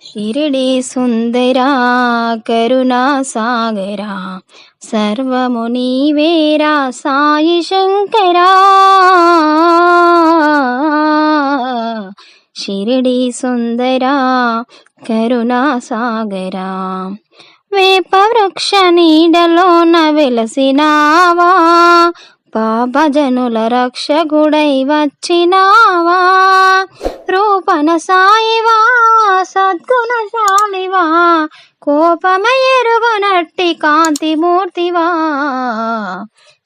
షిరిడి సుందరా కరుణా సాగరా సర్వము నీవేరా సాయి శంకరా. షిరిడి సుందరా కరుణా సాగరా వేప వృక్ష నీడలోన వెలసినావా, పాపజనుల రక్షకుడై వచ్చినావా. రూపన సాయివా సద్గుణశాలివా, కోపమయరుగునట్టి కాంతిమూర్తివా.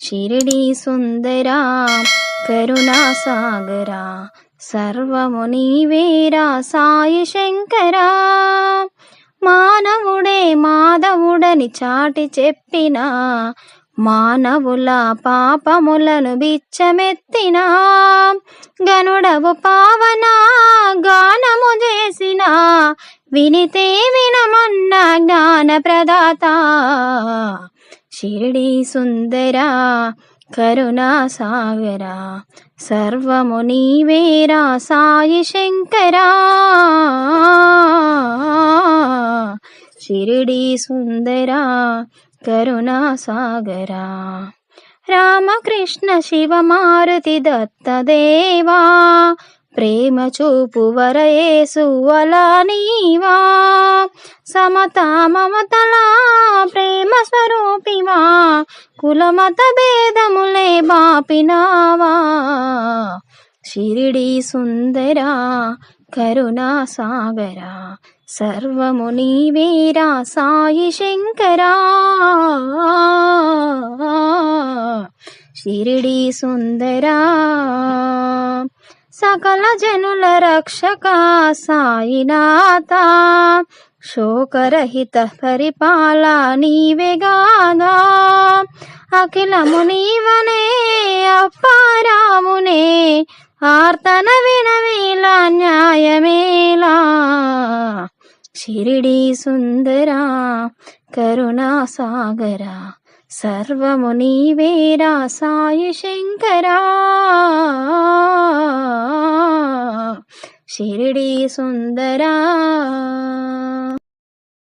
షిరిడి సుందరా కరుణా సాగరా సర్వము నీవేరా సాయి శంకరా. మానవుడే మాధవుడని చాటి చెప్పిన, మానవుల పాపములను బిచ్చమెత్తిన, గనుడవు పావన గానము చేసిన, వినితే వినమన్న జ్ఞాన ప్రదాత. షిరిడి సుందరా కరుణా సాగరా సర్వము నీవేరా సాయి శంకరా. షిరిడి సుందరా కరుణా సాగరా రామకృష్ణ శివ మారుతి దత్తదేవా, ప్రేమ చూపు వరయేసు అలా నీవా. సమత మమతల ప్రేమ స్వరూపివా, కులమత భేదములే బాపినావా. షిరిడి సుందరా కరుణా సాగరా సర్వము నీవేరా సాయి శంకరా. షిరిడి సుందరా సకల జనుల రక్షక సాయినాథ, శోకరహిత పరిపాల నీవెగాగా. అఖిలము నీవనే అప్పారామునే, ఆర్తన వినవేలా న్యాయమేలా. షిరిడి సుందరా కరుణా సాగరా సర్వము నీవేరా సాయి శంకరా. షిరిడి సుందరా.